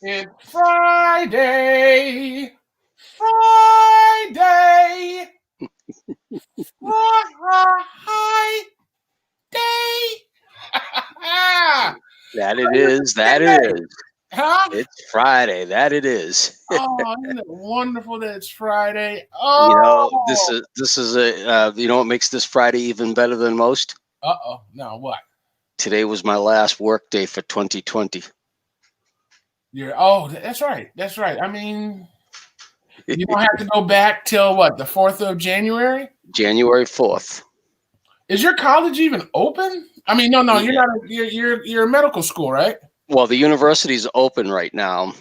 It's Friday. Friday. Friday. That it Wonderful is. That it day. is. Huh? It's Friday. That it is. Oh, isn't it wonderful that it's Friday? You know, this Oh. is this is a you know what makes this Friday even better than most? Uh-oh. Now what? Today was my last work day for 2020. That's right. That's right. I mean, you don't have to go back till what, the 4th of January? January 4th. Is your college even open? I mean, no, you're Yeah. not. You're a medical school, right? Well, the university's open right now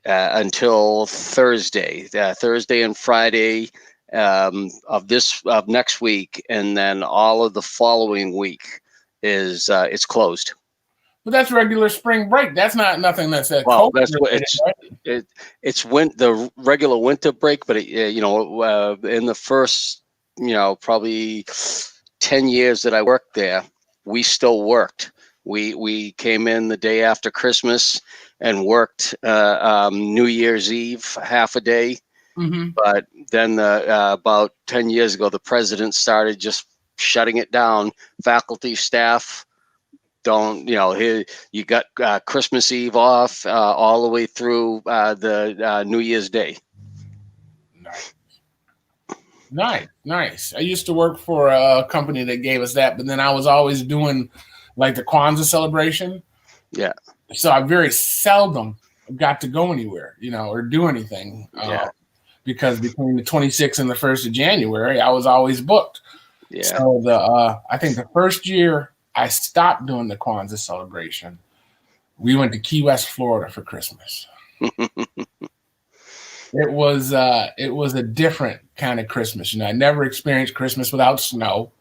until Thursday. Thursday and Friday of next week, and then all of the following week is it's closed. But that's regular spring break. That's not nothing that's Well, COVID that's what related, right? it's the regular winter break, but in the first probably 10 years that I worked there, we still worked. We came in the day after Christmas and worked New Year's Eve half a day. Mm-hmm. But then about 10 years ago, the president started just shutting it down. Faculty, staff, don't here you got Christmas Eve off all the way through the New Year's Day. Nice, nice. I used to work for a company that gave us that, but then I was always doing like the Kwanzaa celebration, Yeah, so I very seldom got to go anywhere, or do anything, yeah, because between the 26th and the 1st of January, I was always booked. yeah. So I think the first year I stopped doing the Kwanzaa celebration, we went to Key West, Florida for Christmas. It was a different kind of Christmas. I never experienced Christmas without snow.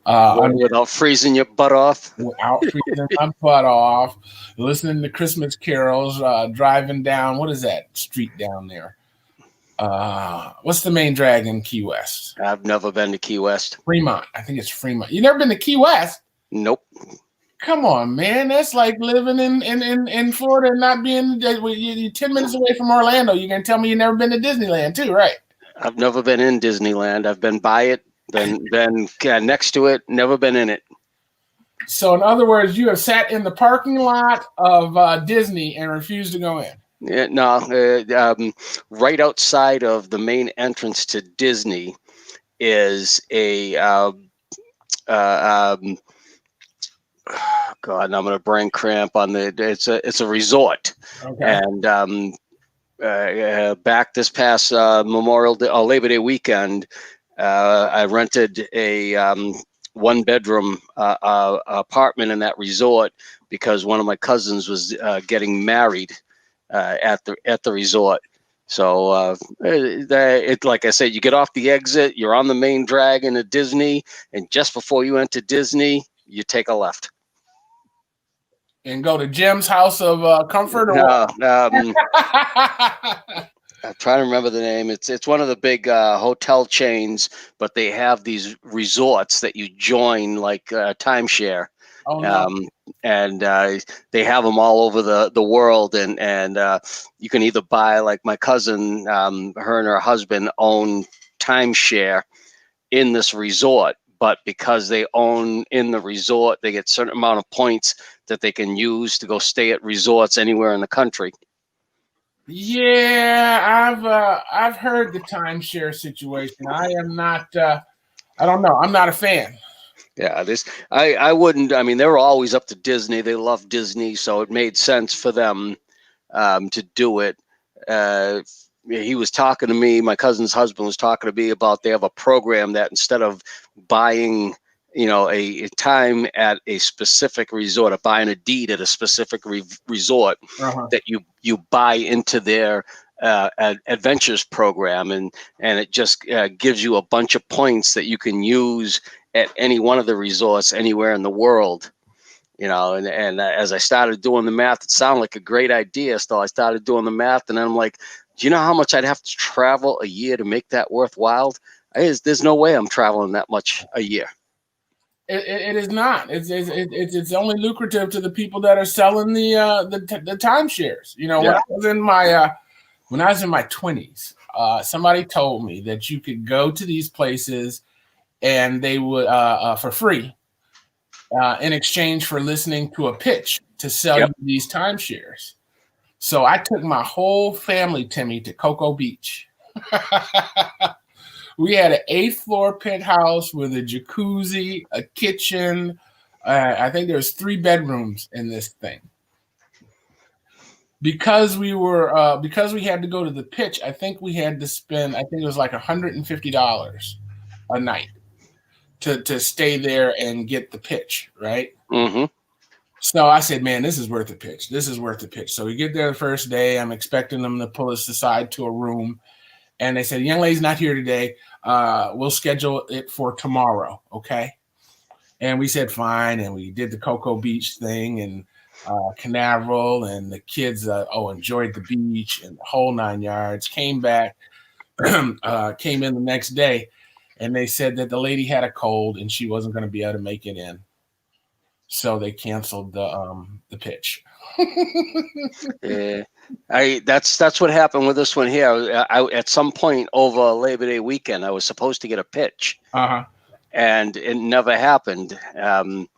Without freezing your butt off. Without freezing my butt off, listening to Christmas carols, driving down. What is that street down there? What's the main drag in Key West? I've never been to Key West. Fremont. I think it's Fremont. You never been to Key West? Nope. Come on, man. That's like living in Florida and not being you're 10 minutes away from Orlando. You're going to tell me you've never been to Disneyland too, right? I've never been in Disneyland. I've been by it, been next to it, never been in it. So, in other words, you have sat in the parking lot of Disney and refused to go in. Yeah, no, right outside of the main entrance to Disney is a God, I'm gonna brain cramp on the. It's a resort, Okay. and back this past Memorial Day, Labor Day weekend, I rented a 1-bedroom apartment in that resort because one of my cousins was getting married at the resort. So it like I said, you get off the exit, you're on the main drag into Disney, and just before you enter Disney, you take a left. And go to Jim's House of Comfort or what? I'm trying to remember the name. It's one of the big hotel chains, but they have these resorts that you join like timeshare. Oh, no. And they have them all over the world, and you can either buy, like my cousin, her and her husband own timeshare in this resort, but because they own in the resort, they get a certain amount of points that they can use to go stay at resorts anywhere in the country. Yeah, I've heard the timeshare situation. I am not. I don't know. I'm not a fan. Yeah, I wouldn't. I mean, they were always up to Disney. They love Disney, so it made sense for them to do it. He was talking to me. My cousin's husband was talking to me about they have a program that instead of buying, a time at a specific resort, or buying a deed at a specific resort, Uh-huh. that you buy into their adventures program, and it just gives you a bunch of points that you can use at any one of the resorts anywhere in the world. And as I started doing the math, it sounded like a great idea. So I started doing the math, and then I'm like, do you know how much I'd have to travel a year to make that worthwhile? There's no way I'm traveling that much a year. It is not. It's only lucrative to the people that are selling the timeshares. You know, Yeah. when I was in my 20s, somebody told me that you could go to these places and they would for free in exchange for listening to a pitch to sell Yep. you these timeshares. So I took my whole family, Timmy, to Cocoa Beach. We had an 8th floor penthouse with a jacuzzi, a kitchen. I think there's 3 bedrooms in this thing. Because we had to go to the pitch, I think we had to spend, I think it was like $150 a night to stay there and get the pitch, right? Mm-hmm. So I said, man, this is worth the pitch. This is worth the pitch. So we get there the first day. I'm expecting them to pull us aside to a room. And they said, the young lady's not here today. We'll schedule it for tomorrow. Okay. And we said, fine. And we did the Cocoa Beach thing and Canaveral, and the kids enjoyed the beach and the whole 9 yards. Came back, came in the next day, and they said that the lady had a cold and she wasn't going to be able to make it in. So they canceled the pitch. Yeah. That's what happened with this one here. At some point over Labor Day weekend, I was supposed to get a pitch, and it never happened. The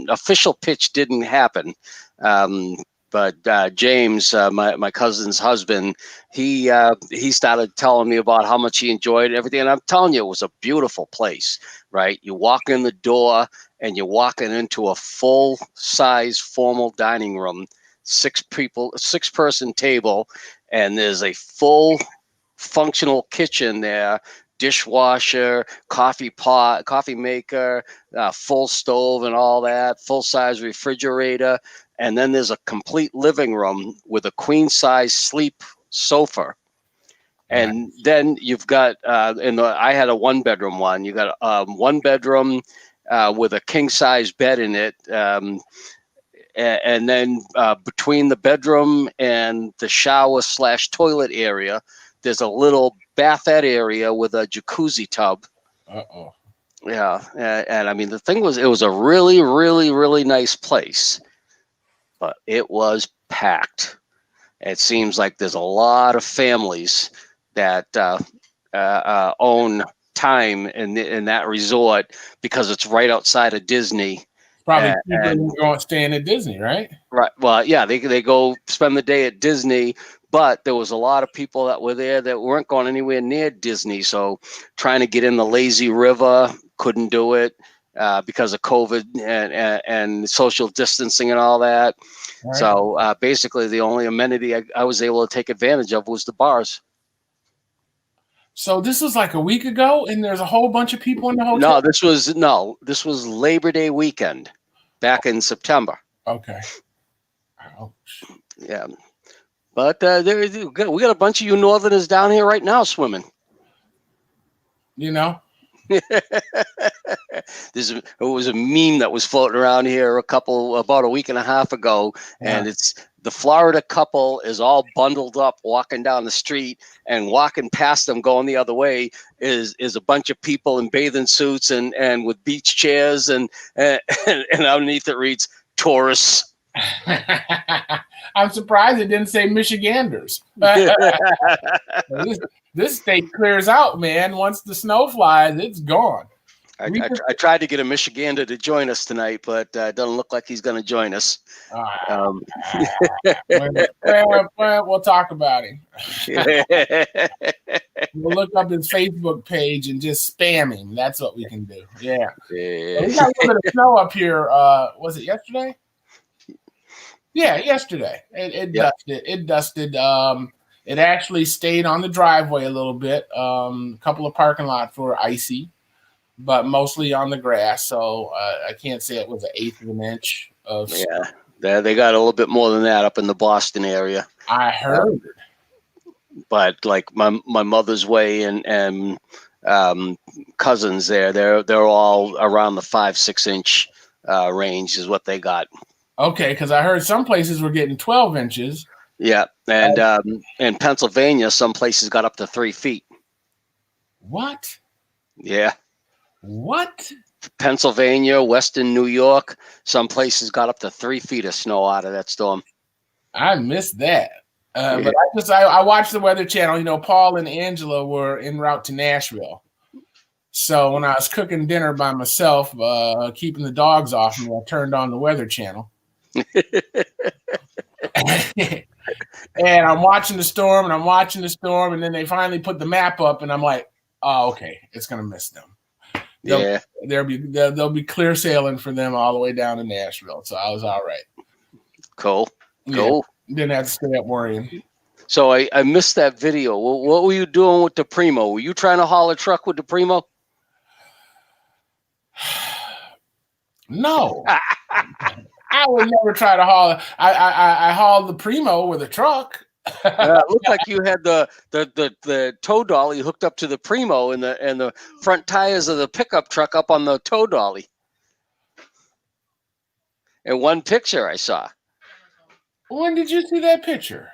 official pitch didn't happen. But James, my cousin's husband, he started telling me about how much he enjoyed everything. And I'm telling you, it was a beautiful place, right? You walk in the door and you're walking into a full-size formal dining room, 6-person table, and there's a full functional kitchen there, dishwasher, coffee pot, coffee maker, full stove and all that, full-size refrigerator. And then there's a complete living room with a queen-size sleep sofa. And then you've got, I had a 1-bedroom one. You got a 1-bedroom with a king-size bed in it. And then between the bedroom and the shower/toilet area, there's a little bathette area with a jacuzzi tub. Uh-oh. Yeah. And I mean, the thing was, it was a really, really, really nice place. But it was packed. It seems like there's a lot of families that own time in that resort because it's right outside of Disney. Probably cheaper than going staying at Disney, right? Right. Well, yeah, they go spend the day at Disney, but there was a lot of people that were there that weren't going anywhere near Disney. So trying to get in the lazy river, couldn't do it. Because of COVID and social distancing and all that. Right. So basically the only amenity I was able to take advantage of was the bars. So this was like a week ago and there's a whole bunch of people in the hotel? This was Labor Day weekend back in September. Okay. Ouch. Yeah. But we got a bunch of you Northerners down here right now swimming. You know? It was a meme that was floating around here about a week and a half ago, and it's the Florida couple is all bundled up walking down the street, and walking past them going the other way is a bunch of people in bathing suits and with beach chairs and underneath it reads tourists. I'm surprised it didn't say Michiganders. This state clears out, man. Once the snow flies, it's gone. I tried to get a Michigander to join us tonight, but it doesn't look like he's going to join us. We'll talk about him. We'll look up his Facebook page and just spam him. That's what we can do. Yeah. We got a little bit of snow up here. Was it yesterday? Yeah, yesterday. It dusted. It actually stayed on the driveway a little bit. A couple of parking lots were icy, but mostly on the grass. So I can't say it was 1/8 of an inch of snow. Yeah, they got a little bit more than that up in the Boston area. I heard. But like my mother's way and cousins there, they're all around the 5-6 inch range is what they got. Okay, because I heard some places were getting 12 inches. Yeah, and in Pennsylvania, some places got up to 3 feet. What? Yeah. What? Pennsylvania, Western New York. Some places got up to 3 feet of snow out of that storm. I missed that. But I watched the Weather Channel. You know, Paul and Angela were en route to Nashville. So when I was cooking dinner by myself, keeping the dogs off me, I turned on the Weather Channel. And I'm watching the storm, and then they finally put the map up, and I'm like, oh, okay, it's gonna miss them. There'll be clear sailing for them all the way down to Nashville. So I was all right. Cool. Didn't have to stay up worrying. So I missed that video. What were you doing with the Primo? Were you trying to haul a truck with the Primo? No. I would never try to haul. I hauled the Primo with a truck. It looked like you had the tow dolly hooked up to the Primo and the front tires of the pickup truck up on the tow dolly. In one picture I saw. When did you see that picture?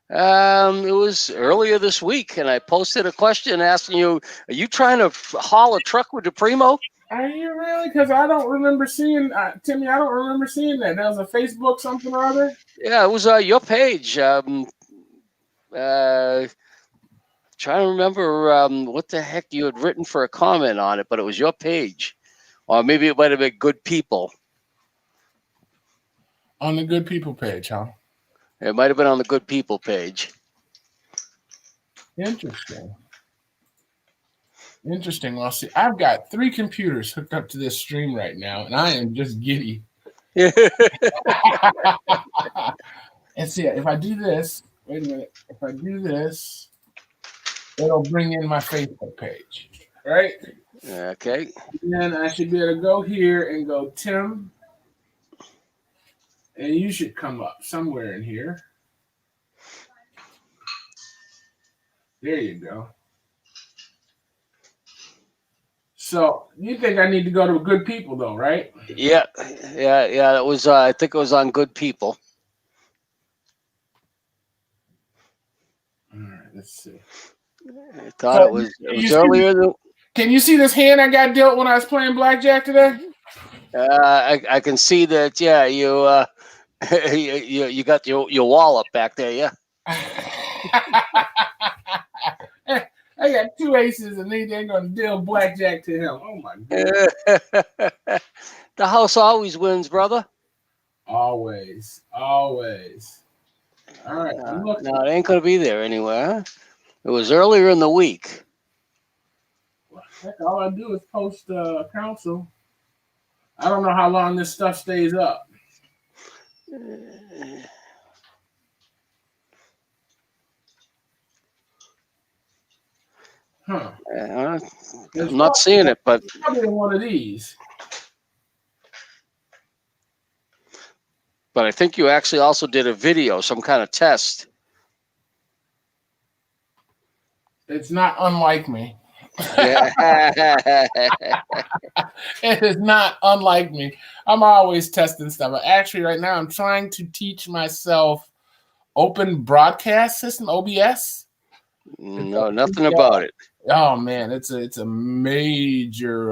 It was earlier this week, and I posted a question asking you, are you trying to haul a truck with the Primo? Are you really? Because I don't remember seeing, Timmy, I don't remember seeing that. That was a Facebook something or other? Yeah, it was your page. Trying to remember what the heck you had written for a comment on it, but it was your page. Or maybe it might have been Good People. On the Good People page, huh? It might have been on the Good People page. Interesting. Well, see, I've got 3 computers hooked up to this stream right now, and I am just giddy. And see, if I do this, wait a minute. If I do this, it'll bring in my Facebook page, right? Okay. And then I should be able to go here and go Tim, and you should come up somewhere in here. There you go. So you think I need to go to Good People though, right? Yeah. It was. I think it was on Good People. All right, let's see. I thought it was earlier. Can you see this hand I got dealt when I was playing blackjack today? I can see that. Yeah, you you got your wallop back there. Yeah. I got 2 aces, and they're going to deal blackjack to him. Oh my goodness! The house always wins, brother. Always. All right. No, it ain't gonna be there anywhere. It was earlier in the week. Heck, all I do is post council. I don't know how long this stuff stays up. Huh. I'm not seeing it, but probably one of these. But I think you actually also did a video, some kind of test. It's not unlike me. Yeah. It is not unlike me. I'm always testing stuff. Actually, right now, I'm trying to teach myself Open Broadcast System, OBS. No, nothing about it. Oh man, it's a major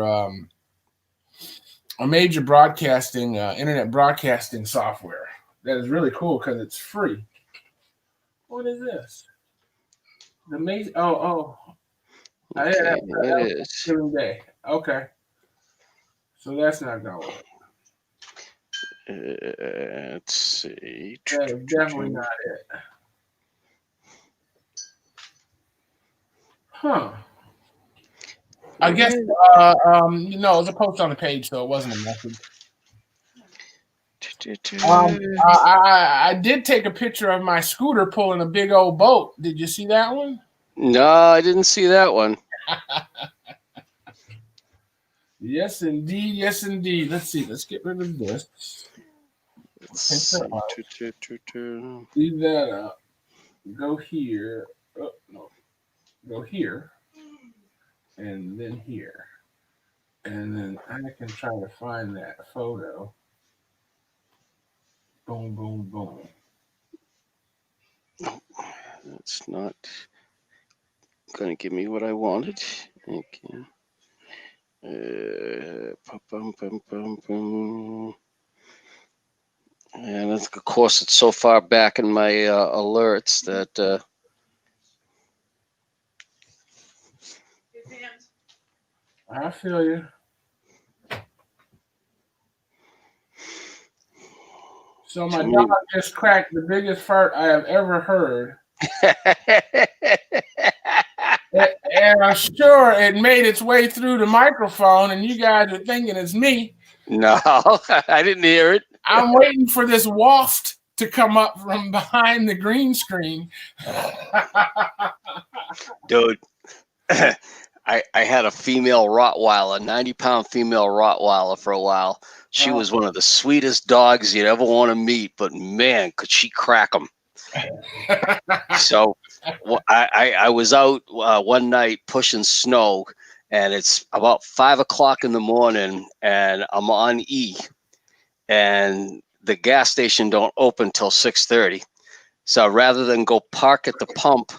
broadcasting internet broadcasting software that is really cool because it's free. What is this? The amazing. Okay, it is. Day. Okay, so that's not gonna work. Let's see. That is definitely not it. Huh. I guess it was a post on the page, so it wasn't a message. I did take a picture of my scooter pulling a big old boat. Did you see that one? No, I didn't see that one. Yes, indeed. Let's see. Let's get rid of this. Leave that up. Go here. Oh, no. Go here. And then here. And then I can try to find that photo. Boom, boom, boom. That's not going to give me what I wanted. Okay. And of course, it's so far back in my alerts that. I feel you. So my dog just cracked the biggest fart I have ever heard. And I'm sure it made its way through the microphone, and you guys are thinking it's me. No, I didn't hear it. I'm waiting for this waft to come up from behind the green screen. Dude, I had a female Rottweiler, 90-pound female Rottweiler for a while. She was one of the sweetest dogs you'd ever want to meet, but man, could she crack them. So I was out one night pushing snow, and it's about 5 o'clock in the morning, and I'm on E, and the gas station don't open till 6:30. So rather than go park at the pump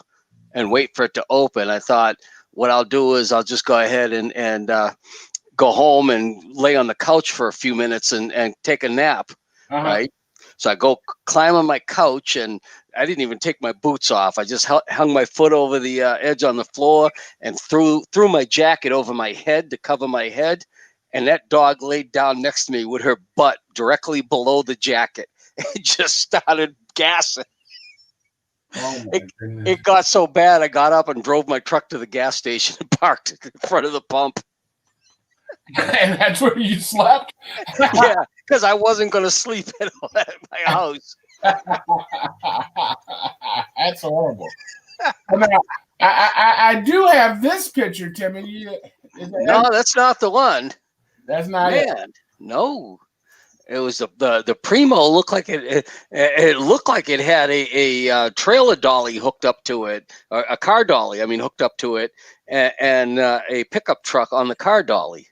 and wait for it to open, I thought what I'll do is I'll just go ahead and go home and lay on the couch for a few minutes and take a nap, right? So I go climb on my couch, and I didn't even take my boots off. I just hung my foot over the edge on the floor and threw my jacket over my head to cover my head. And that dog laid down next to me with her butt directly below the jacket. It just started gassing. Oh it got so bad, I got up and drove my truck to the gas station and parked in front of the pump. And that's where you slept? Yeah, because I wasn't going to sleep at my house. That's horrible. Now, I do have this picture, Timmy. No, that's not the one. That's not it. No. It was the Primo looked like it looked like it had a trailer dolly hooked up to it, or a car dolly. I mean, hooked up to it, and a pickup truck on the car dolly.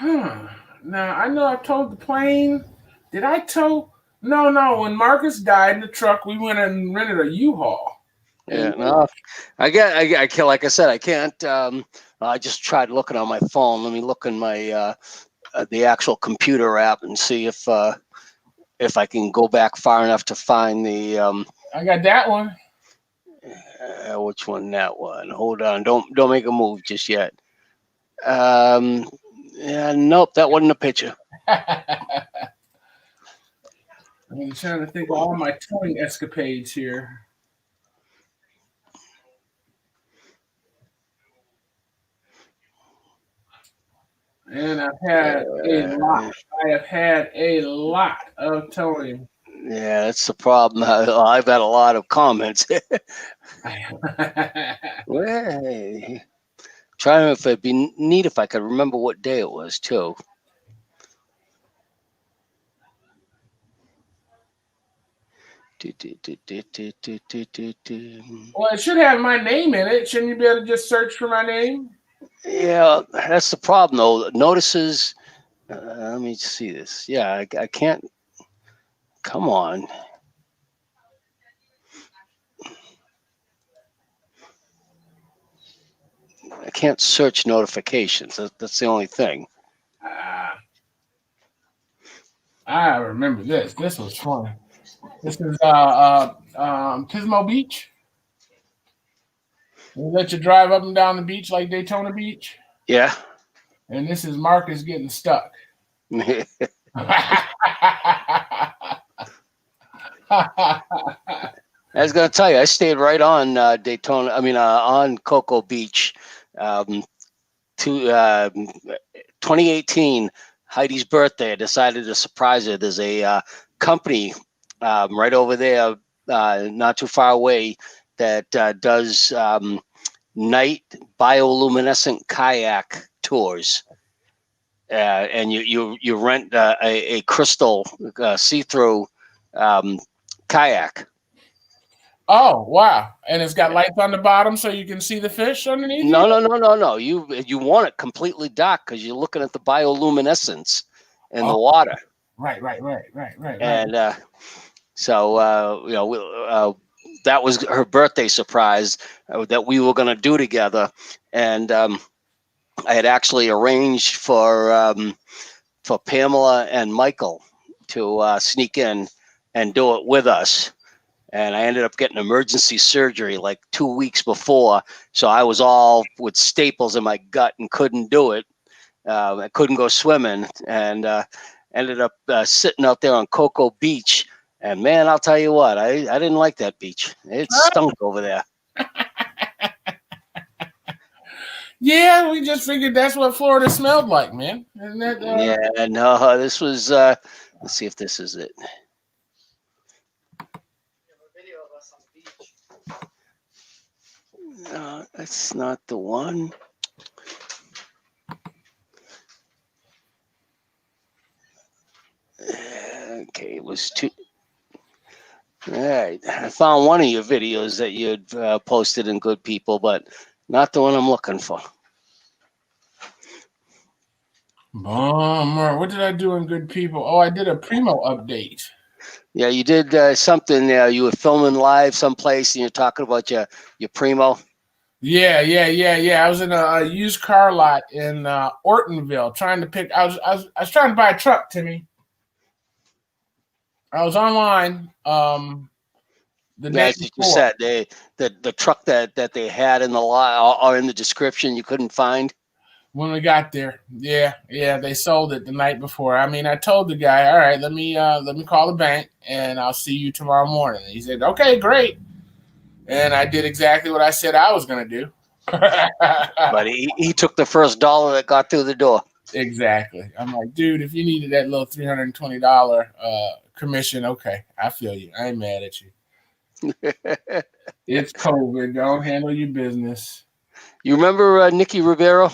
Now I know I towed the plane. Did I tow? No. When Marcus died in the truck, we went and rented a U-Haul. Yeah, no. I like I said, I can't. I just tried looking on my phone. Let me look in my the actual computer app and see if I can go back far enough to find the. I got that one. Which one? That one. Hold on. Don't make a move just yet. Yeah, nope, that wasn't a picture. I'm trying to think of all my towing escapades here. And I've had a lot. I have had a lot of towing. Yeah, that's the problem. I've had a lot of comments. Well, trying if it'd be neat if I could remember what day it was too. Well, it should have my name in it. Shouldn't you be able to just search for my name? Yeah, that's the problem though. Notices. Let me see this. Yeah, I can't. Come on. I can't search notifications. That's the only thing. I remember this. This was fun. This is Pismo Beach. We let you drive up and down the beach like Daytona Beach. Yeah. And this is Marcus getting stuck. I was going to tell you, I stayed right on Daytona. I mean, on Cocoa Beach. To 2018, Heidi's birthday. I decided to surprise her. There's a company right over there, not too far away, that does night bioluminescent kayak tours. And you rent a crystal see-through kayak. Oh, wow. And it's got lights on the bottom so you can see the fish underneath? No. You want it completely dark because you're looking at the bioluminescence in the water. Right. And so, that was her birthday surprise that we were going to do together. And I had actually arranged for Pamela and Michael to sneak in and do it with us. And I ended up getting emergency surgery like 2 weeks before. So I was all with staples in my gut and couldn't do it. I couldn't go swimming, and ended up sitting out there on Cocoa Beach. And man, I'll tell you what, I didn't like that beach. It stunk over there. Yeah, we just figured that's what Florida smelled like, man. Isn't that, Yeah, no, this was, let's see if this is it. No, that's not the one. Okay, it was two. All right, I found one of your videos that you had posted in Good People, but not the one I'm looking for. Bummer. What did I do in Good People? Oh, I did a Primo update. Yeah, you did something. You were filming live someplace, and you're talking about your Primo. Yeah. I was in a used car lot in Ortonville trying to pick. I was trying to buy a truck, Timmy. I was online. The day As you before. said, the truck that they had in the lot or in the description you couldn't find. When we got there, yeah, they sold it the night before. I mean, I told the guy, all right, let me call the bank and I'll see you tomorrow morning. And he said, okay, great. And I did exactly what I said I was going to do. But he took the first dollar that got through the door. Exactly. I'm like, dude, if you needed that little $320 commission, okay, I feel you. I ain't mad at you. It's COVID. Don't handle your business. You remember Nicky Rivera?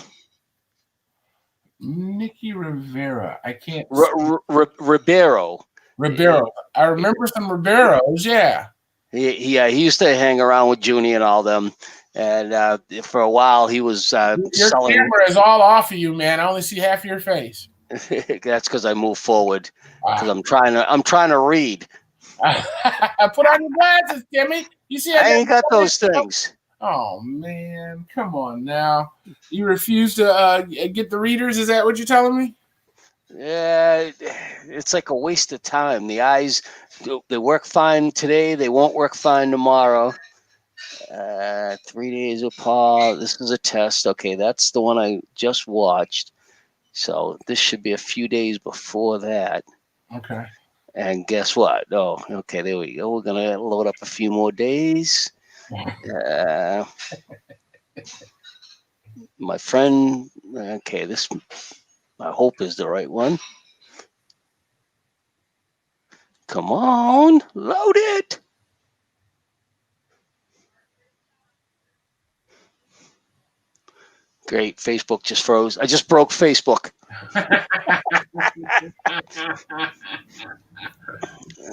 Nicky Rivera. I can't. Ribeiro. Ribeiro. I remember some Ribeiros. Yeah. He used to hang around with Junie and all them, and for a while he was Your selling. camera is all off of you, man. I only see half your face. That's because I moved forward. Because I'm trying to read. Put on your glasses, Timmy. You see, I ain't got those things. Oh man, come on now. You refuse to get the readers? Is that what you're telling me? Yeah, it's like a waste of time. The eyes, they work fine today. They won't work fine tomorrow. 3 days apart. This is a test. Okay, that's the one I just watched. So this should be a few days before that. Okay. And guess what? Oh, okay, there we go. We're going to load up a few more days. My friend, okay, this I hope is the right one. Come on, load it. Great, Facebook just froze. I just broke Facebook.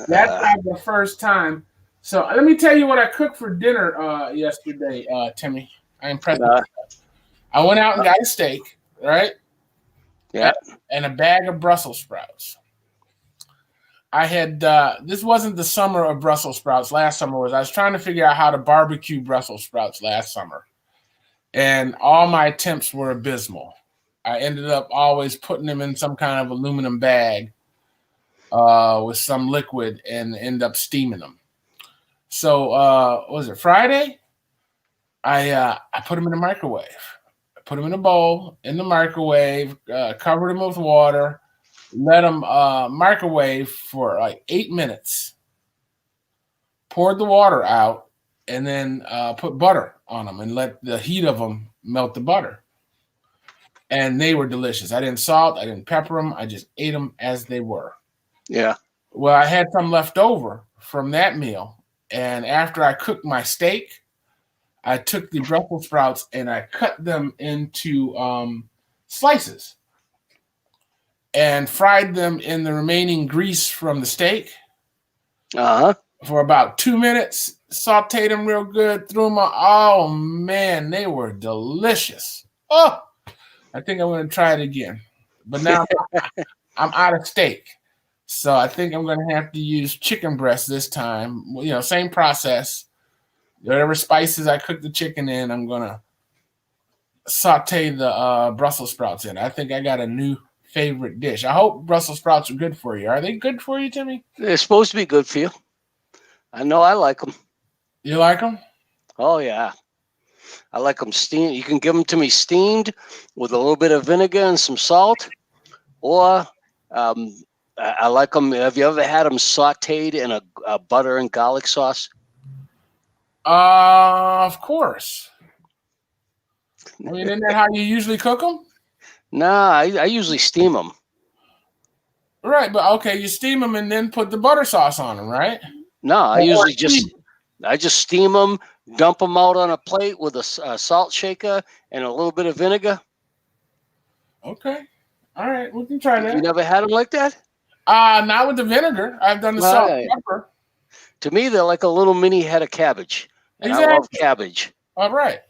That's not the first time. So let me tell you what I cooked for dinner yesterday, Timmy. I'm impressed. I went out and got a steak, right? Yeah. And a bag of Brussels sprouts. I had this wasn't the summer of Brussels sprouts. Last summer was. I was trying to figure out how to barbecue Brussels sprouts last summer, and all my attempts were abysmal. I ended up always putting them in some kind of aluminum bag with some liquid and end up steaming them. So was it Friday? I put them in the microwave. I put them in a bowl in the microwave, covered them with water, let them microwave for like 8 minutes, poured the water out, and then put butter on them and let the heat of them melt the butter. And they were delicious. I didn't salt, I didn't pepper them. I just ate them as they were. Yeah. Well, I had some left over from that meal. And after I cooked my steak, I took the Brussels sprouts and I cut them into slices and fried them in the remaining grease from the steak for about 2 minutes. Sauteed them real good, threw them on. Oh, man, they were delicious. Oh, I think I'm going to try it again. But now I'm out of steak. So I think I'm going to have to use chicken breast this time. You know, same process. whatever spices I cook the chicken in, I'm gonna saute the Brussels sprouts in. I think I got a new favorite dish. I hope Brussels sprouts are good for you. Are they good for you, Timmy? They're supposed to be good for you. I know I like them. You like them? Oh, yeah. I like them steamed. You can give them to me steamed with a little bit of vinegar and some salt. Or I like them. Have you ever had them sauteed in a butter and garlic sauce? Of course. I mean, isn't that how you usually cook them? Nah, I usually steam them. Right, but okay, you steam them and then put the butter sauce on them, right? No, I usually just steam them, dump them out on a plate with a salt shaker and a little bit of vinegar. Okay, all right, we can try that. You never had them like that? Not with the vinegar. I've done the salt and pepper. To me, they're like a little mini head of cabbage, and Exactly. I love cabbage. All right,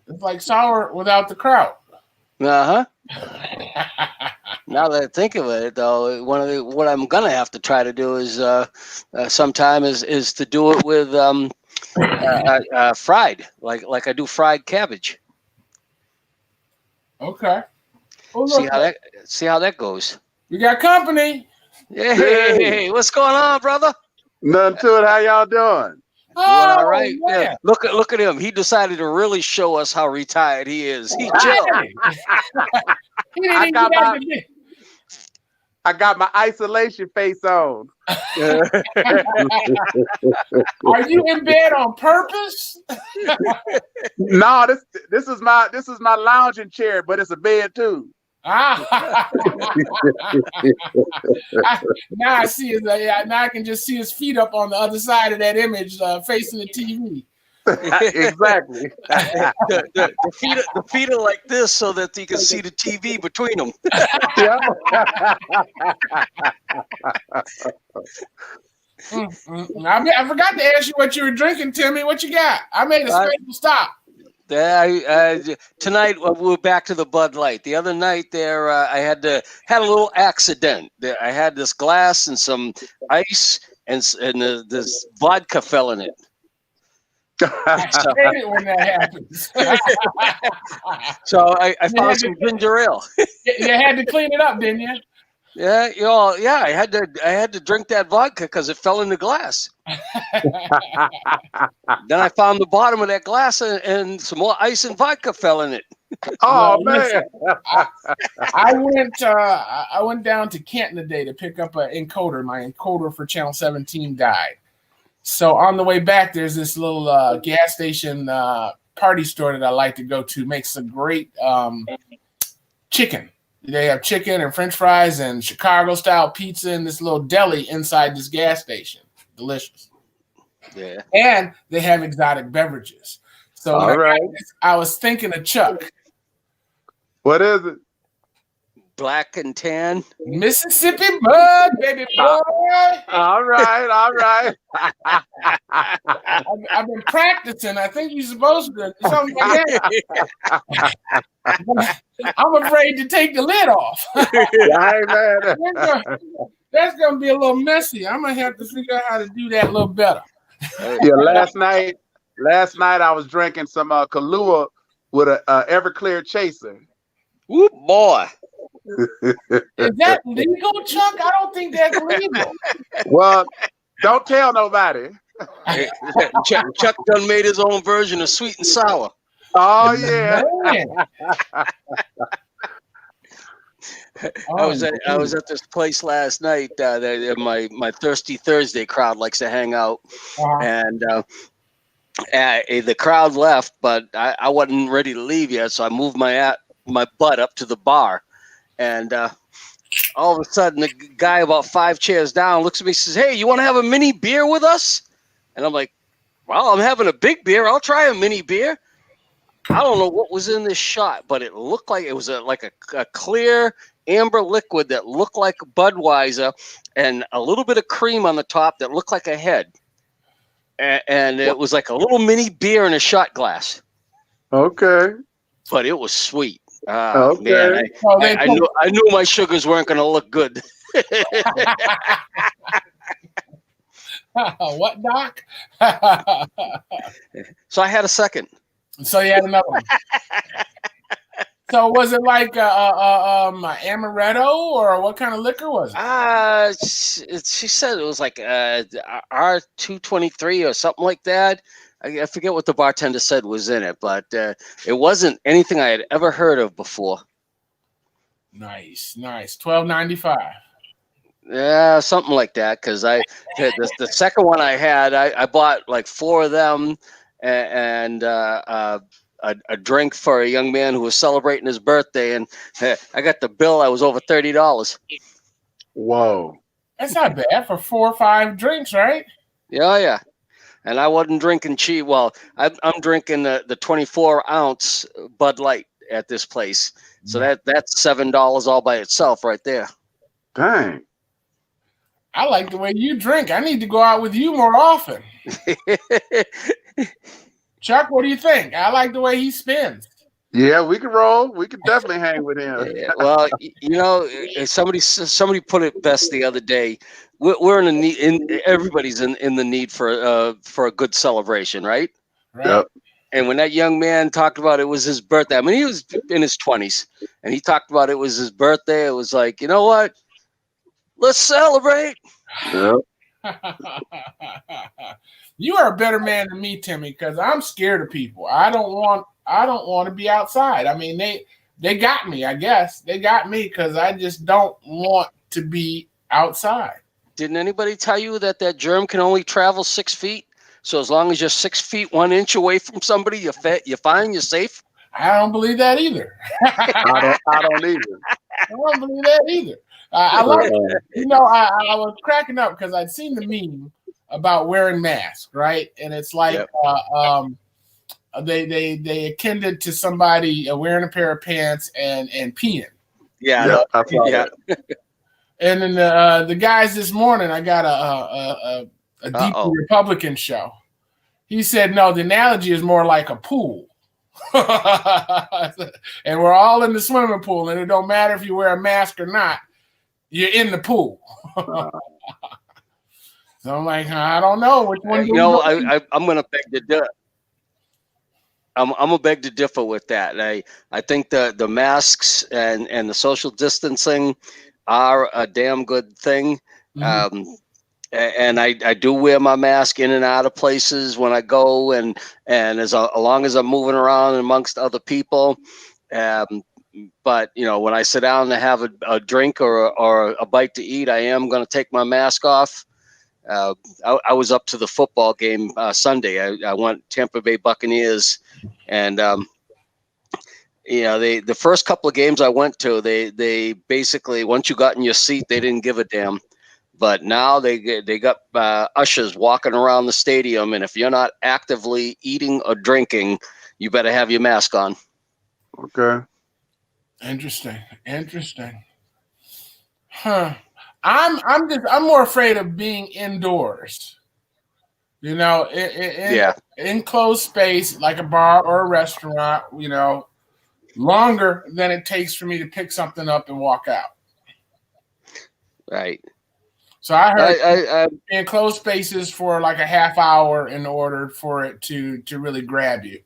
it's like sour without the kraut. Now that I think of it, though, what I'm gonna have to try to do is sometime is to do it with fried, like I do fried cabbage. Okay. Well, look, See how that goes. We got company. Hey, what's going on, brother? Nothing to it. How y'all doing? Oh, all right. Yeah. Look at him. He decided to really show us how retired he is. He's chill. I got my isolation face on. Are you in bed on purpose? No, this is my lounging chair, but it's a bed too. Now I see his. Now I can just see his feet up on the other side of that image, facing the TV. Exactly. The feet are like this so that you can see the TV between them. I forgot to ask you what you were drinking, Timmy. What you got? I made a special stop. Tonight we're back to the Bud Light. The other night there, I had a little accident. I had this glass and some ice, and this vodka fell in it. I hate it when that happens. So I found some ginger ale. You had to clean it up, didn't you? Yeah, I had to drink that vodka because it fell in the glass. Then I found the bottom of that glass and some more ice and vodka fell in it. Oh man! I went down to Canton today to pick up an encoder. My encoder for Channel 17 died. So on the way back, there's this little gas station party store that I like to go to. Makes a great chicken. They have chicken and French fries and Chicago-style pizza in this little deli inside this gas station. Delicious. Yeah. And they have exotic beverages. So I was thinking of Chuck. What is it? Black and tan. Mississippi Mud, baby boy. All right. I've been practicing. I think you're supposed to. Something like that. I'm afraid to take the lid off. That's going to be a little messy. I'm going to have to figure out how to do that a little better. Yeah, last night I was drinking some Kahlua with a Everclear chaser. Whoop, boy. Is that legal, Chuck? I don't think that's legal. Well, don't tell nobody. Chuck done made his own version of sweet and sour. Oh yeah. I was at this place last night. My Thirsty Thursday crowd likes to hang out, and the crowd left, but I wasn't ready to leave yet, so I moved my butt up to the bar. And all of a sudden, the guy about 5 chairs down looks at me and says, "Hey, you want to have a mini beer with us?" And I'm like, "Well, I'm having a big beer. I'll try a mini beer." I don't know what was in this shot, but it looked like it was like a clear amber liquid that looked like Budweiser and a little bit of cream on the top that looked like a head. And it was like a little mini beer in a shot glass. Okay. But it was sweet. Okay. Man, I knew my sugars weren't going to look good. What, Doc? So I had a second. So you had another one. So was it like amaretto, or what kind of liquor was it? She said it was like R223 or something like that. I forget what the bartender said was in it, but it wasn't anything I had ever heard of before. Nice. $12.95. Yeah, something like that. Because the second one I had, I bought like 4 of them and a drink for a young man who was celebrating his birthday, and I got the bill. I was over $30. Whoa. That's not bad for 4 or 5 drinks, right? Yeah. And I wasn't drinking cheap. Well, I'm drinking the 24-ounce Bud Light at this place. So that's $7 all by itself right there. Dang. I like the way you drink. I need to go out with you more often. Chuck, what do you think? I like the way he spins. Yeah, we can roll. We can definitely hang with him. Well, somebody put it best the other day. We're in a need. Everybody's in the need for a good celebration, right? Right. Yep. And when that young man talked about it was his birthday, I mean, he was in his 20s, and he talked about it was his birthday. It was like, you know what? Let's celebrate. Yep. You are a better man than me, Timmy, because I'm scared of people. I don't want to be outside. I mean, they got me, I guess. They got me because I just don't want to be outside. Didn't anybody tell you that germ can only travel 6 feet? So as long as you're 6 feet 1 inch away from somebody, you're fine, you're safe. I don't believe that either. I don't either. I don't believe that either. I love it. You know, I was cracking up because I'd seen the meme about wearing masks, right? And it's like they akin it to somebody wearing a pair of pants and peeing. Yeah. And then the guys this morning, I got a deeply Republican show. He said, no, the analogy is more like a pool. And we're all in the swimming pool, and it don't matter if you wear a mask or not, you're in the pool. So I'm like, I don't know which one. I'm going to beg to differ. I'm gonna beg to differ with that. I think the masks and the social distancing are a damn good thing. Mm-hmm. And I do wear my mask in and out of places when I go, and as long as I'm moving around amongst other people. But when I sit down to have a drink or a bite to eat, I am going to take my mask off. I was up to the football game Sunday. I went Tampa Bay Buccaneers, and the first couple of games I went to, they basically, once you got in your seat, they didn't give a damn. But now they got ushers walking around the stadium, and if you're not actively eating or drinking, you better have your mask on. Okay. Interesting. Huh. I'm more afraid of being indoors. In enclosed space like a bar or a restaurant, longer than it takes for me to pick something up and walk out. Right. So I heard enclosed spaces for like a half hour in order for it to really grab you.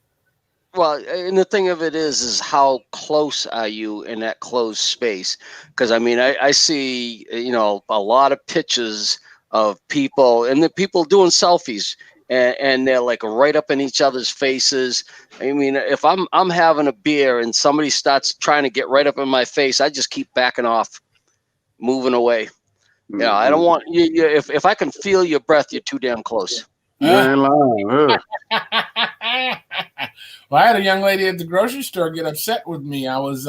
Well, and the thing of it is how close are you in that closed space? Because I see a lot of pictures of people, and the people doing selfies, and they're like right up in each other's faces. I mean, if I'm having a beer and somebody starts trying to get right up in my face, I just keep backing off, moving away. I don't want you. If I can feel your breath, you're too damn close. You ain't lying. Well, I had a young lady at the grocery store get upset with me. I was,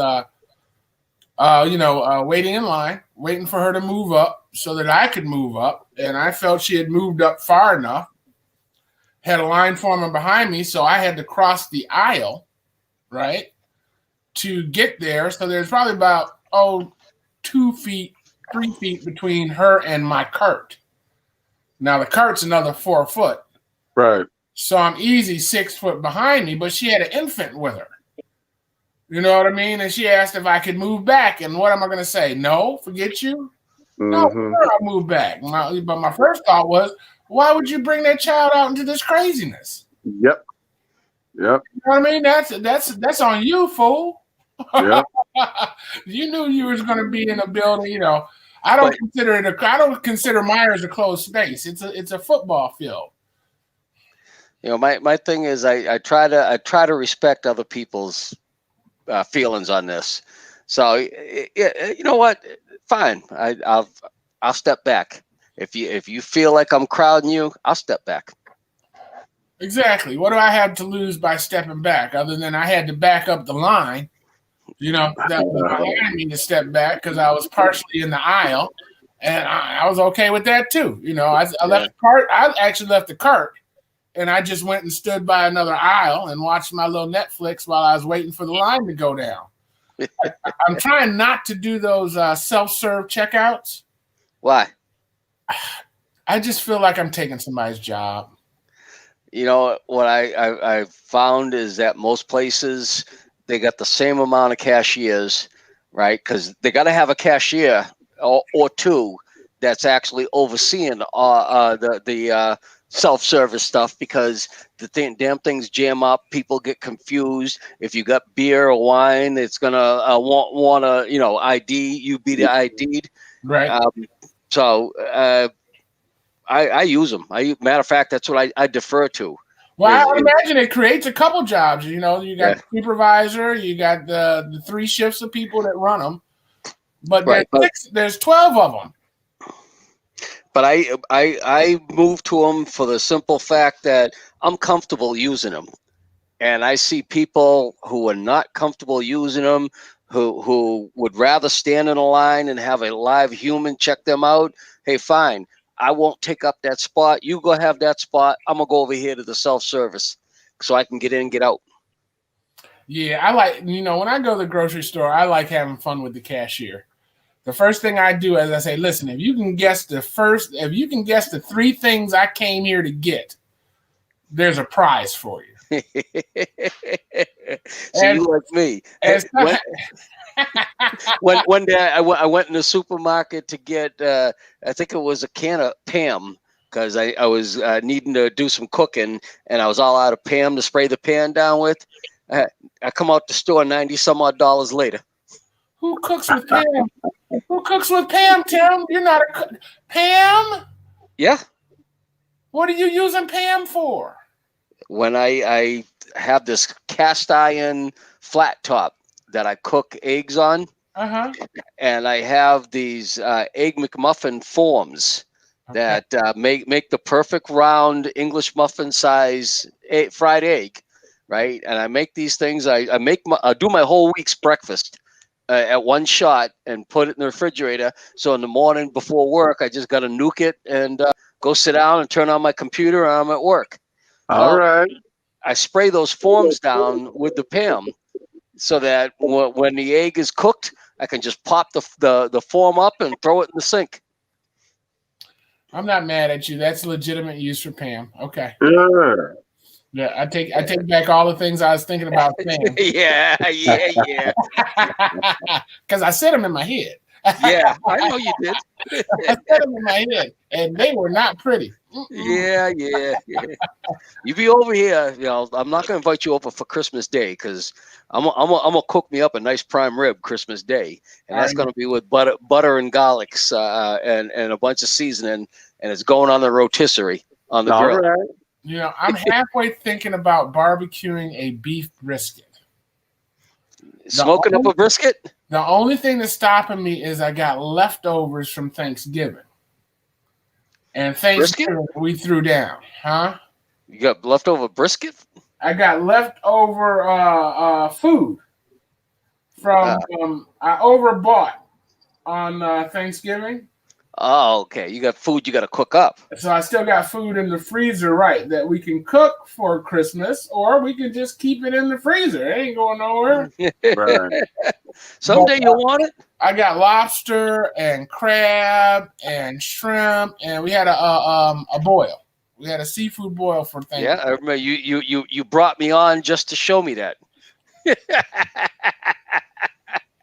waiting in line, waiting for her to move up so that I could move up. And I felt she had moved up far enough, had a line forming behind me. So I had to cross the aisle, right, to get there. So there's probably about, 2 feet, 3 feet between her and my cart. Now the cart's another 4 foot. Right. So I'm easy 6 foot behind me, but she had an infant with her. You know what I mean? And she asked if I could move back. And what am I going to say? No, forget you? No, sure, I'll move back. But my first thought was, Why would you bring that child out into this craziness? Yep. You know what I mean? That's on you, fool. Yep. You knew you was going to be in a building. You know, I don't consider Myers a closed space. It's a football field. You know, my thing is I try to respect other people's feelings on this. So you know what? Fine, I'll step back. If you feel like I'm crowding you, I'll step back. Exactly. What do I have to lose by stepping back, other than I had to back up the line? You know, that allowed me to step back because I was partially in the aisle, and I was okay with that too. You know, I left the cart. I actually left the cart, and I just went and stood by another aisle and watched my little Netflix while I was waiting for the line to go down. I'm trying not to do those self-serve checkouts. Why? I just feel like I'm taking somebody's job. You know what I found is that most places they got the same amount of cashiers, right? Because they got to have a cashier or two that's actually overseeing the self-service stuff, because the damn things jam up. People get confused. If you got beer or wine, it's gonna want to ID. You be the ID'd, right? So I use them. Matter of fact, that's what I defer to. Well, I imagine it creates a couple jobs. You know, you got the supervisor, you got the 3 shifts of people that run them, but there's 12 of them. But I move to them for the simple fact that I'm comfortable using them, and I see people who are not comfortable using them, who would rather stand in a line and have a live human check them out. Hey, fine. I won't take up that spot. You go have that spot. I'm going to go over here to the self-service so I can get in and get out. Yeah, I like, when I go to the grocery store, I like having fun with the cashier. The first thing I do is I say, listen, if you can guess the 3 things I came here to get, there's a prize for you. So you like me. One day I went in the supermarket to get, I think it was a can of Pam, because I was needing to do some cooking, and I was all out of Pam to spray the pan down with. I come out the store $90-some-odd later. Who cooks with Pam? Who cooks with Pam, Tim? You're not a Pam? Yeah. What are you using Pam for? When I have this cast iron flat top that I cook eggs on, and I have these egg McMuffin forms that make the perfect round English muffin size fried egg, right? And I make these things. I do my whole week's breakfast at one shot and put it in the refrigerator. So in the morning before work, I just got to nuke it and go sit down and turn on my computer, and I'm at work. All right. I spray those forms down with the Pam so that when the egg is cooked, I can just pop the form up and throw it in the sink. I'm not mad at you. That's legitimate use for Pam. Okay. Sure. Yeah, I take back all the things I was thinking about saying. yeah. Because I said them in my head. Yeah, I know you did. I said them in my head, and they were not pretty. Yeah. You be over here. I'm not going to invite you over for Christmas Day, because I'm gonna cook me up a nice prime rib Christmas Day, and that's going to be with butter and garlics and a bunch of seasoning, and it's going on the rotisserie on the grill. Right. I'm halfway thinking about barbecuing a beef brisket. Smoking up a brisket? The only thing that's stopping me is I got leftovers from Thanksgiving. And Thanksgiving we threw down. Huh? You got leftover brisket? I got leftover food from I overbought on Thanksgiving. Oh, okay. You got food you got to cook up. So I still got food in the freezer, right, that we can cook for Christmas, or we can just keep it in the freezer. It ain't going nowhere. Right. Someday you'll want it. I got lobster and crab and shrimp, and we had a boil. We had a seafood boil for Thanksgiving. Yeah, I remember you brought me on just to show me that.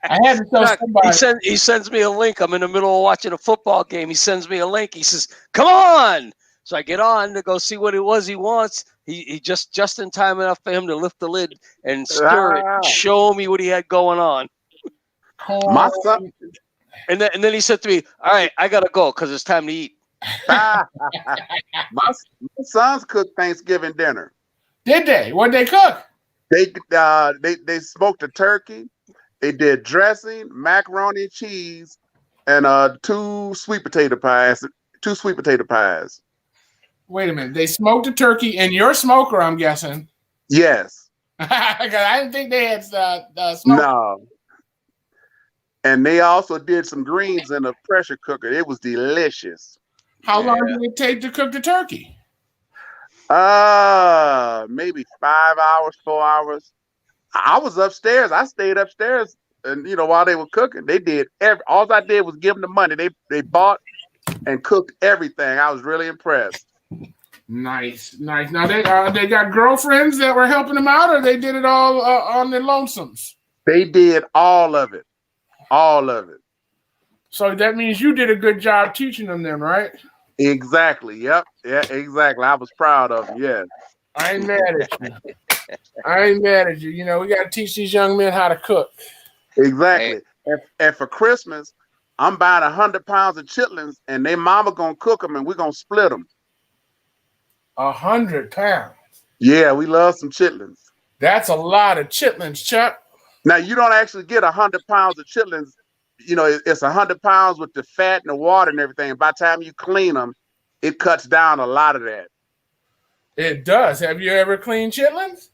I had to tell somebody. He sends me a link. I'm in the middle of watching a football game. He sends me a link. He says, "Come on, So I get on to go see what it was he wants. He just in time enough for him to lift the lid and stir it, and show me what he had going on. My son, And then he said to me, "All right, I gotta go because it's time to eat." my sons cooked Thanksgiving dinner. Did they? What'd they cook? They smoked a turkey. They did dressing, macaroni and cheese, and two sweet potato pies. Wait a minute. They smoked a turkey in your smoker, I'm guessing. Yes. I didn't think they had smoke. No. And they also did some greens in a pressure cooker. It was delicious. How long did it take to cook the turkey? Maybe 5 hours, 4 hours. I was upstairs. I stayed upstairs, and while they were cooking, they did all I did was give them the money. They bought and cooked everything. I was really impressed. Nice. Now they got girlfriends that were helping them out, or they did it all on their lonesomes. They did all of it. All of it. So that means you did a good job teaching them then, right? Exactly. Yep. Yeah, exactly. I was proud of them. Yeah. I ain't mad at you. We got to teach these young men how to cook. Exactly. And for Christmas, I'm buying 100 pounds of chitlins, and their mama gonna cook them, and we're gonna split them. 100 pounds. Yeah, we love some chitlins. That's a lot of chitlins, Chuck. Now you don't actually get 100 pounds of chitlins. It's 100 pounds with the fat and the water and everything. By the time you clean them, it cuts down a lot of that. It does. Have you ever cleaned chitlins?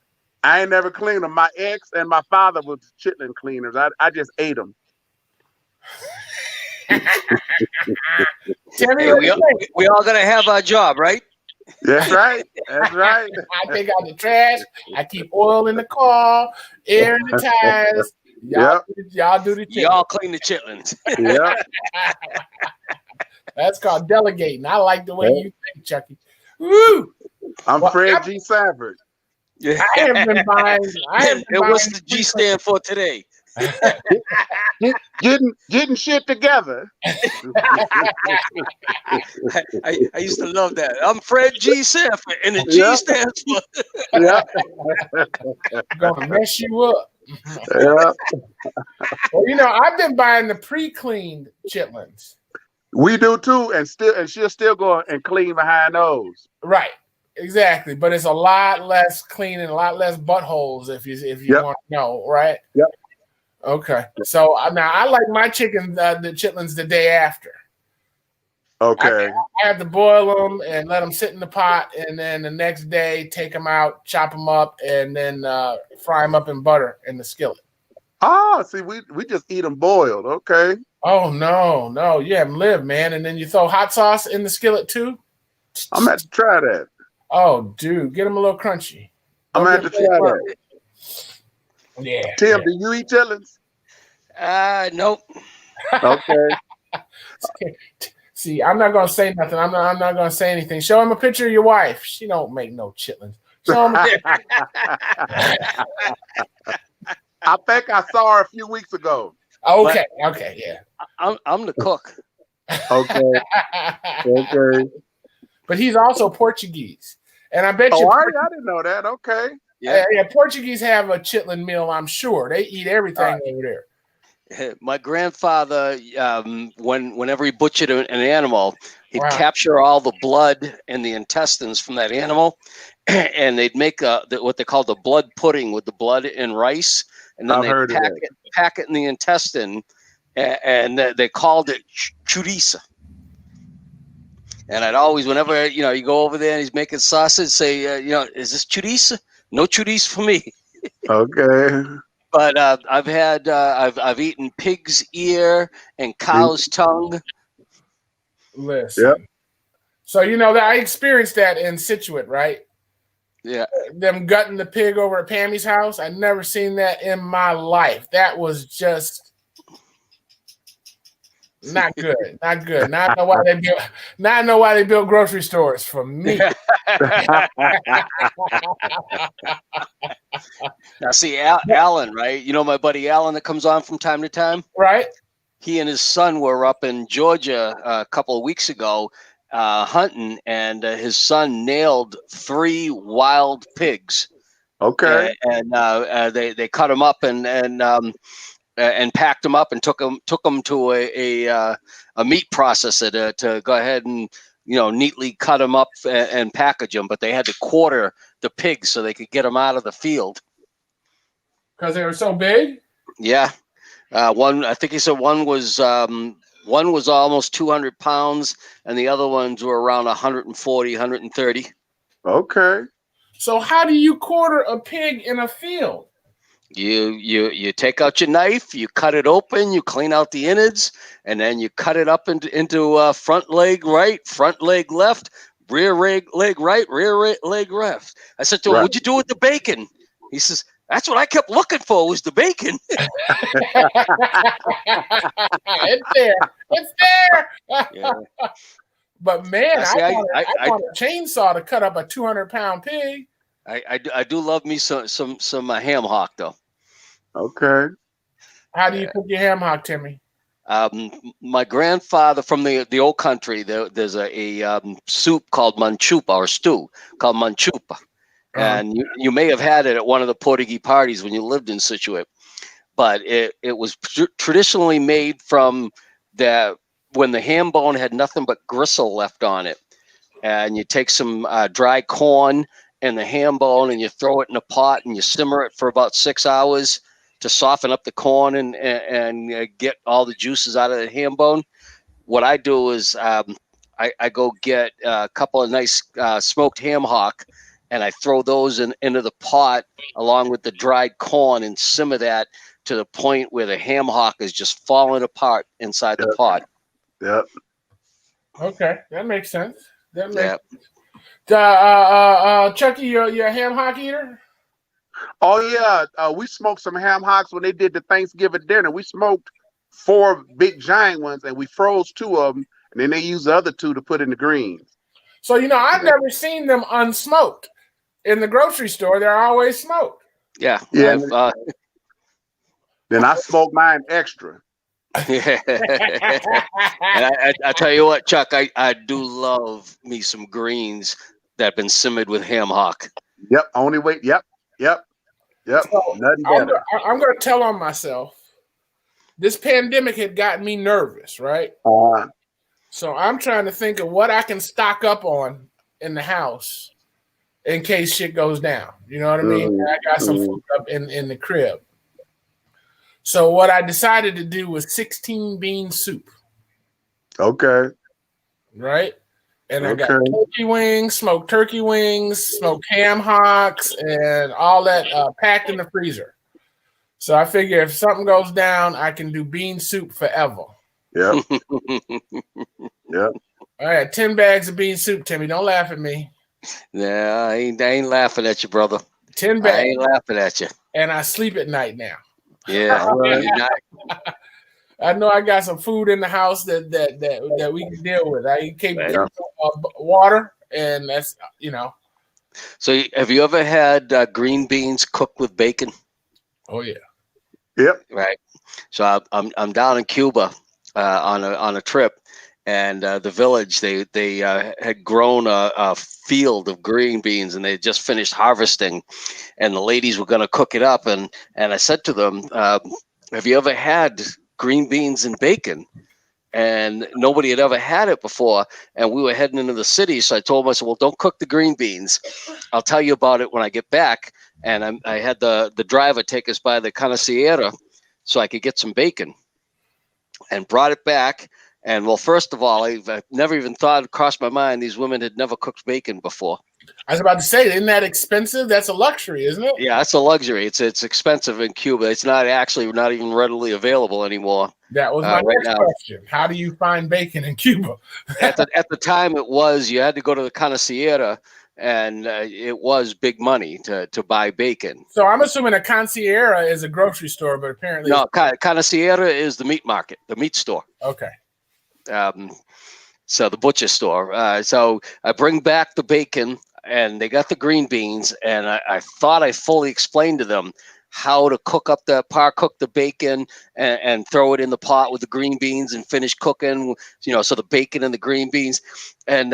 I ain't never cleaned them. My ex and my father was chitlin cleaners. I just ate them. We all gotta have our job, right? That's right. That's right. I take out the trash. I keep oil in the car, air in the tires. Y'all do the chitlins. Y'all clean the chitlins. Yeah. That's called delegating. I like the way you think, Chucky. Woo! I'm Fred G. Sanford. Yeah. I have been buying. What's the G stand for today? Getting shit together. I used to love that. I'm Fred G. Sanford, and the G stands for. Gonna mess you up. Yeah. Well, I've been buying the pre-cleaned chitlins. We do too, and she'll still go and clean behind those. Right. Exactly, but it's a lot less cleaning, a lot less buttholes if you want to know, right? Yep. Okay, so now I like my chicken, the chitlins, the day after. Okay. I have to boil them and let them sit in the pot, and then the next day take them out, chop them up, and then fry them up in butter in the skillet. Ah, see, we just eat them boiled. Okay. Oh no, you haven't lived, man. And then you throw hot sauce in the skillet too. I'm gonna have to try that. Oh, dude, get them a little crunchy. I'm gonna have to try that. Yeah. Tim, do you eat chitlins? Nope. Okay. See, I'm not gonna say nothing. I'm not gonna say anything. Show him a picture of your wife. She don't make no chitlins. Show him. I think I saw her a few weeks ago. Okay, yeah. I'm the cook. Okay. Okay. But he's also Portuguese, and I bet you. I didn't know that. Okay. Yeah, Portuguese have a chitlin meal. I'm sure they eat everything over there. My grandfather, whenever he butchered an animal, he'd capture all the blood and the intestines from that animal, and they'd make what they call the blood pudding with the blood and rice, and then they pack it in the intestine, and they called it chorizo. And I'd always, whenever you go over there and he's making sausage, say, is this chorizo? No chorizo for me. Okay. But I've eaten pig's ear and cow's tongue. Listen. Yep. So that I experienced that in Scituate, right? Yeah. Them gutting the pig over at Pammy's house. I'd never seen that in my life. That was just not good. Not good. Now I know why they built grocery stores for me. Now, see, Alan, right? My buddy Alan that comes on from time to time? Right. He and his son were up in Georgia a couple of weeks ago, hunting, and his son nailed 3 wild pigs. Okay. And they cut them up and packed them up and took them to a meat processor to go ahead and neatly cut them up and package them. But they had to quarter the pigs so they could get them out of the field because they were so big. Yeah, I think he said one was almost 200 pounds, and the other ones were around 140, 130. Okay. So how do you quarter a pig in a field? You take out your knife, you cut it open, you clean out the innards, and then you cut it up into front leg right, front leg left, rear leg right, rear leg left. I said to him, "What'd you do with the bacon?" He says, "That's what I kept looking for, was the bacon." It's there. It's there. Yeah. But man, I want a chainsaw to cut up a 200-pound pig. I do love me some ham hock though. Okay. How do you cook your ham hock, Timmy? My grandfather from the old country, there's a soup called manchupa, or stew called manchupa. And you may have had it at one of the Portuguese parties when you lived in Scituate. But it was traditionally made from when the ham bone had nothing but gristle left on it. And you take some dry corn and the ham bone and you throw it in a pot and you simmer it for about 6 hours to soften up the corn and get all the juices out of the ham bone. What I do is I go get a couple of nice smoked ham hock, and I throw those into the pot along with the dried corn and simmer that to the point where the ham hock is just falling apart inside the pot. Yep. Okay, that makes sense. That makes Yep. sense. Chucky, you're a ham hock eater? Oh yeah, we smoked some ham hocks when they did the Thanksgiving dinner. We smoked 4 big giant ones, and we froze 2 of them, and then they used the other 2 to put in the greens. So I've never seen them unsmoked. In the grocery store, they're always smoked. Yeah. Then I smoked mine extra. Yeah. And I tell you what, Chuck, I do love me some greens that have been simmered with ham hock. Yep. Only way. Yep. So Nothing better. I'm going to tell on myself. This pandemic had gotten me nervous, right? So I'm trying to think of what I can stock up on in the house in case shit goes down. You know what I mean? I got some food up in the crib. So what I decided to do was 16 bean soup. Okay. Right? And I got turkey wings, smoked ham hocks, and all that packed in the freezer. So I figure if something goes down, I can do bean soup forever. Yep. Yep. All right, 10 bags of bean soup, Timmy. Don't laugh at me. Yeah, I ain't laughing at you, brother. 10 bags. I ain't laughing at you. And I sleep at night now. Yeah. I know I got some food in the house that we can deal with. I keep water, and that's So have you ever had green beans cooked with bacon? Oh yeah. Yep. Right. So I'm down in Cuba on a trip, and the village they had grown a field of green beans, and they had just finished harvesting, and the ladies were going to cook it up, and I said to them, "Have you ever had green beans and bacon?" And nobody had ever had it before, and we were heading into the city, so I told them, I said, "Well, don't cook the green beans. I'll tell you about it when I get back." And I had the driver take us by the Canasierra so I could get some bacon, and brought it back. And well, first of all, I've never even thought it crossed my mind these women had never cooked bacon before. I was about to say, isn't that expensive? That's a luxury, isn't it? Yeah, that's a luxury. It's expensive in Cuba. It's not even readily available anymore. That was my next question. How do you find bacon in Cuba? At the time, you had to go to the Canasierra, and it was big money to buy bacon. So I'm assuming a Canasierra is a grocery store, but apparently no. Canasierra is the meat market, the meat store. Okay. So the butcher store. So I bring back the bacon, and they got the green beans, and I thought I fully explained to them how to cook the bacon and throw it in the pot with the green beans and finish cooking, so the bacon and the green beans. And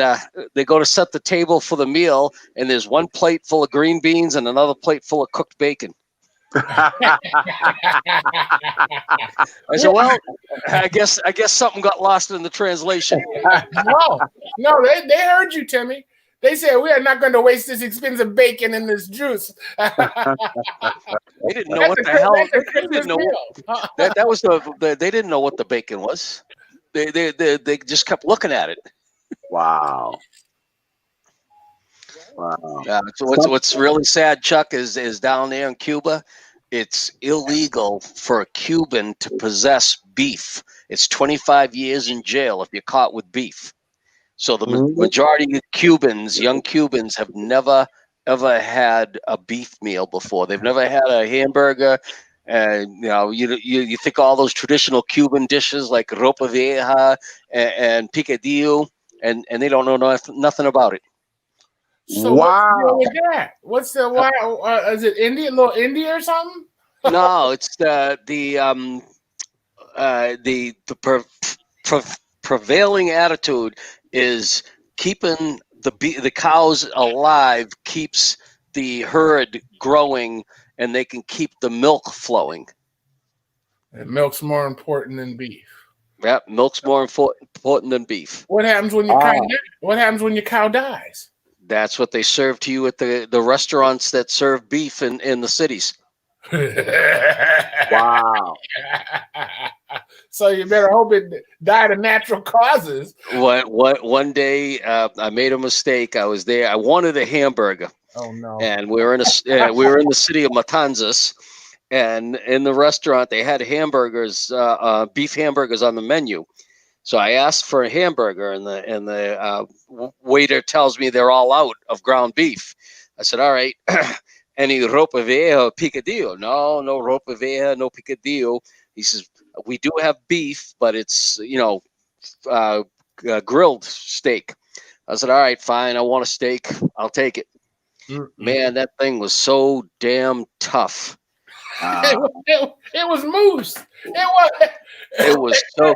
they go to set the table for the meal, and there's one plate full of green beans and another plate full of cooked bacon. I said, well, I guess something got lost in the translation. No, they heard you, Timmy. They said we are not going to waste this expensive bacon in this juice. They didn't know what the hell. They didn't know that was they didn't know what the bacon was. They just kept looking at it. Wow. So what's really sad, Chuck, is down there in Cuba, it's illegal for a Cuban to possess beef. It's 25 years in jail if you're caught with beef. So the majority of Cubans, young Cubans, have never ever had a beef meal before. They've never had a hamburger. You think all those traditional Cuban dishes like ropa vieja and picadillo, and they don't know nothing about it. So what's the deal with that? What's the why? Is it India, little India or something? No, it's the prevailing attitude is keeping the cows alive, keeps the herd growing, and they can keep the milk flowing. And milk's more important than beef. Yeah, milk's more important than beef. What happens when your cow? What happens when your cow dies? That's what they serve to you at the restaurants that serve beef in the cities. Wow. So you better hope it died of natural causes. One day I made a mistake. I was there. I wanted a hamburger. Oh no! And we were in the city of Matanzas, and in the restaurant they had hamburgers, beef hamburgers on the menu. So I asked for a hamburger, and the waiter tells me they're all out of ground beef. I said, all right, any ropa vieja or picadillo? No ropa vieja, no picadillo. He says, we do have beef, but it's, grilled steak. I said, all right, fine. I want a steak. I'll take it. Man, that thing was so damn tough. It was moose. It was so.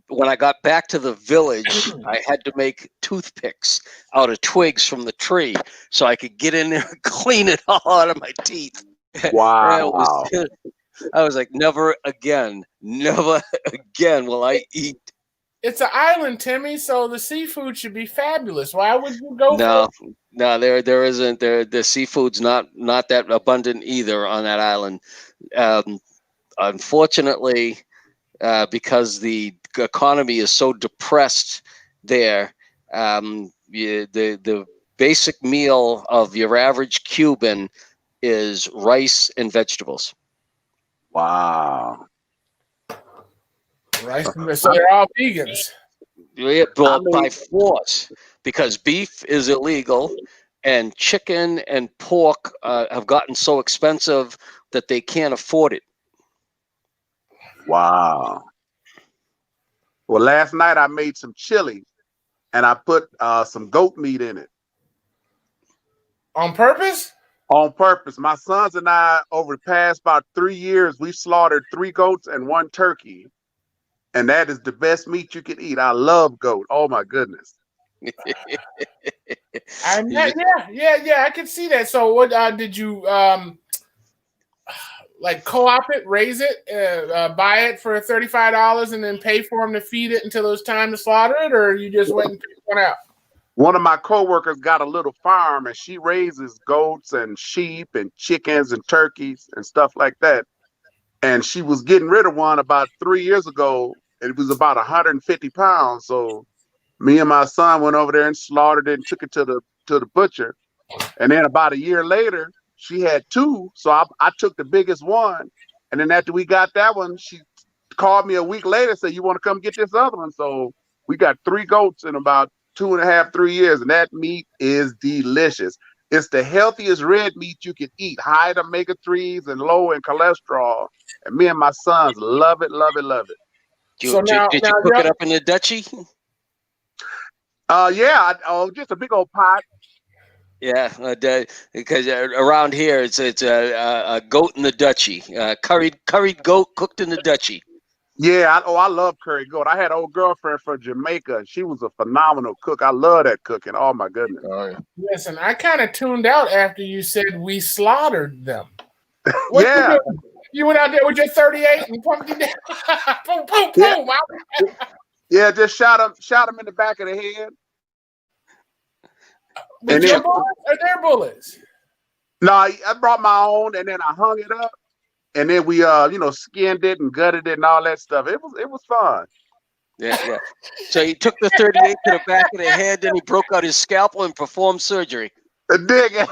When I got back to the village, I had to make toothpicks out of twigs from the tree so I could get in there and clean it all out of my teeth. Wow. I was like, never again will I eat. It's an island, Timmy, so the seafood should be fabulous. Why would you go? No, there isn't. The seafood's not that abundant either on that island. Unfortunately, because the economy is so depressed there, the basic meal of your average Cuban is rice and vegetables. Wow. Rice, so they're all vegans. Yeah, but by force, because beef is illegal, and chicken and pork have gotten so expensive that they can't afford it. Wow. Well, last night I made some chili, and I put some goat meat in it. On purpose? On purpose. My sons and I, over the past about 3 years, we slaughtered 3 goats and 1 turkey. And that is the best meat you can eat. I love goat. Oh my goodness. Yeah, I can see that. So what did you like co-op it, raise it, buy it for $35 and then pay for them to feed it until it was time to slaughter it, or you just went and picked one out? One of my coworkers got a little farm, and she raises goats and sheep and chickens and turkeys and stuff like that. And she was getting rid of one about 3 years ago. It was about 150 pounds. So me and my son went over there and slaughtered it and took it to the butcher. And then about a year later, she had 2. So I took the biggest one. And then after we got that one, she called me a week later and said, you want to come get this other one? So we got 3 goats in about 2.5, 3 years. And that meat is delicious. It's the healthiest red meat you can eat, high in omega-3s and low in cholesterol. And me and my sons love it, love it, love it. Did you cook it up in the Dutchie? Yeah. Just a big old pot. Because around here it's a goat in the duchy, curried goat cooked in the duchy. Yeah, I love curry goat. I had an old girlfriend from Jamaica. She was a phenomenal cook. I love that cooking. Oh my goodness. Listen, I kind of tuned out after you said we slaughtered them. Yeah. You went out there with your 38 and pumped it down. Boom, boom, boom. Yeah, just shot him in the back of the head. With your bullets or their bullets? No, I brought my own, and then I hung it up, and then we skinned it and gutted it and all that stuff. It was fun. Yeah. So he took the 38 to the back of the head, then he broke out his scalpel and performed surgery. Dig it.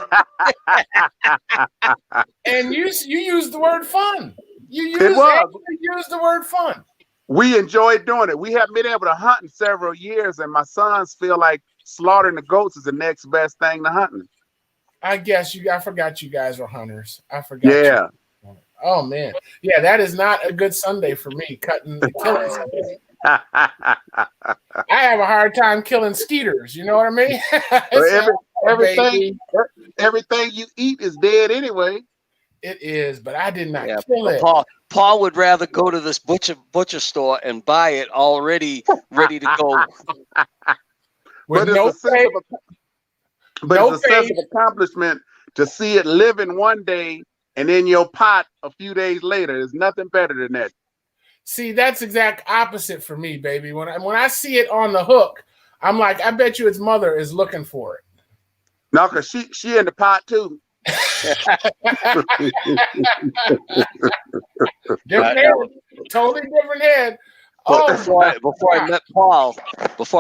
And you used the word fun. You used the word fun. We enjoyed doing it. We haven't been able to hunt in several years, and my sons feel like slaughtering the goats is the next best thing to hunting. I guess I forgot you guys were hunters. I forgot. Yeah. Oh man. Yeah, that is not a good Sunday for me. Killing something. I have a hard time killing skeeters. You know what I mean? Everything you eat is dead anyway. It is, but I did not kill it. Paul would rather go to this butcher store and buy it already ready to go. But it's a sense of accomplishment to see it living one day and in your pot a few days later. There's nothing better than that. See, that's exact opposite for me, baby. When I see it on the hook, I'm like, I bet you its mother is looking for it. No, because she in the pot too. Different head. Totally different head. Before I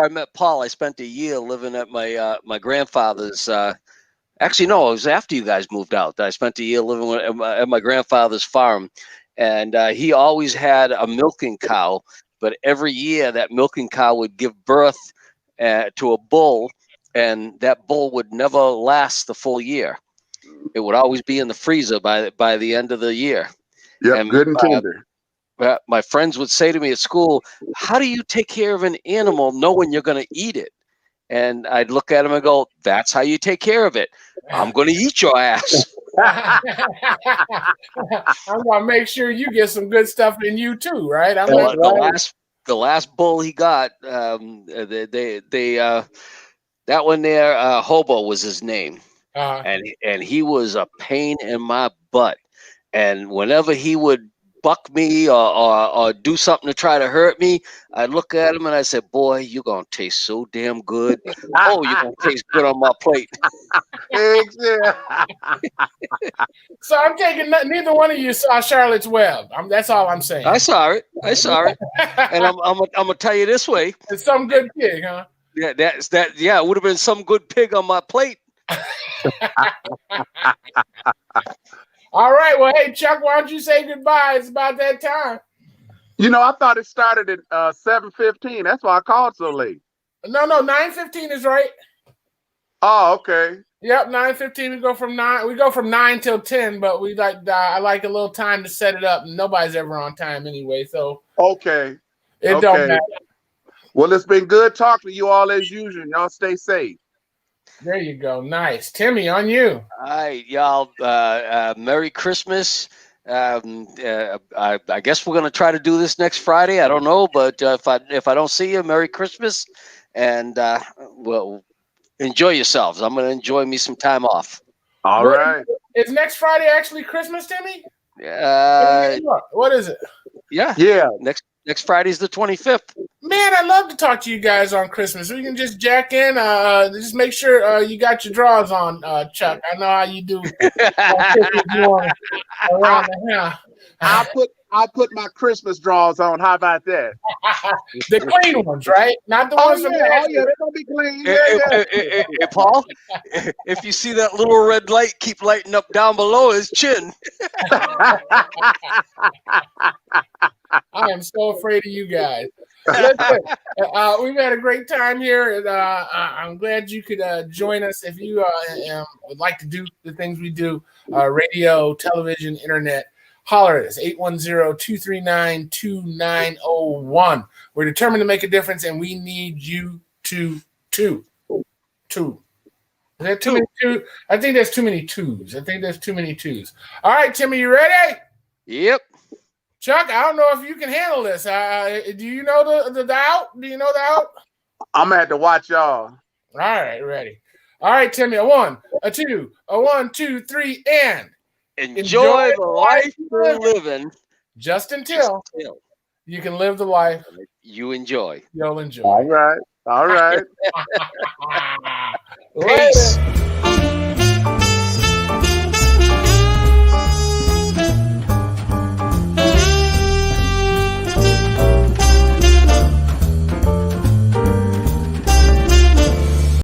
met Paul, I spent a year living at my grandfather's. Actually, no, it was after you guys moved out. I spent a year living at my grandfather's farm, and he always had a milking cow. But every year, that milking cow would give birth to a bull, and that bull would never last the full year. It would always be in the freezer by the end of the year. Yep, good and tender. My friends would say to me at school, "How do you take care of an animal knowing you're going to eat it?" And I'd look at him and go, "That's how you take care of it. I'm going to eat your ass." I'm going to make sure you get some good stuff in you too, right? The last bull he got, that one there, Hobo was his name. And he was a pain in my butt. And whenever he would buck me or do something to try to hurt me, I'd look at him and I said, "Boy, you're going to taste so damn good. Oh, you're going to taste good on my plate." So I'm taking neither one of you saw Charlotte's Web. That's all I'm saying. I saw it. And I'm going to tell you this way. It's some good pig, huh? Yeah, it would have been some good pig on my plate. All right. Well, hey, Chuck, why don't you say goodbye? It's about that time. I thought it started at 7:15. That's why I called so late. No, 9:15 is right. Oh, okay. Yep, 9:15. We go from 9 till 10, but I like a little time to set it up. Nobody's ever on time anyway, so okay. It don't matter. Well, it's been good talking to you all as usual. Y'all stay safe. There you go. Nice. Timmy, on you. All right, y'all. Merry Christmas. I guess we're going to try to do this next Friday. I don't know, but if I don't see you, Merry Christmas. And, well, enjoy yourselves. I'm going to enjoy me some time off. All right. Is next Friday actually Christmas, Timmy? What is it? Yeah. Next Friday's the 25th. Man, I love to talk to you guys on Christmas. We can just jack in. Just make sure you got your drawers on, Chuck. I know how you do. Around the house. I'll put my Christmas drawers on. How about that? The clean ones, right? Not the ones from they're gonna be clean. Hey, Paul, if you see that little red light, keep lighting up down below his chin. I am so afraid of you guys. Listen, we've had a great time here. And, I'm glad you could join us if you would like to do the things we do, radio, television, internet. Holler at us, 810-239-2901. We're determined to make a difference, and we need you to. Is that too many two? I think there's too many twos. All right, Timmy, you ready? Yep. Chuck, I don't know if you can handle this. Do you know the out? Do you know the out? I'm gonna have to watch y'all. All right, ready. All right, Timmy, a 1, a 2, a 1, 2, 3, and Enjoy the life you're living. Just until you can live the life you enjoy. You'll enjoy. All right. Peace.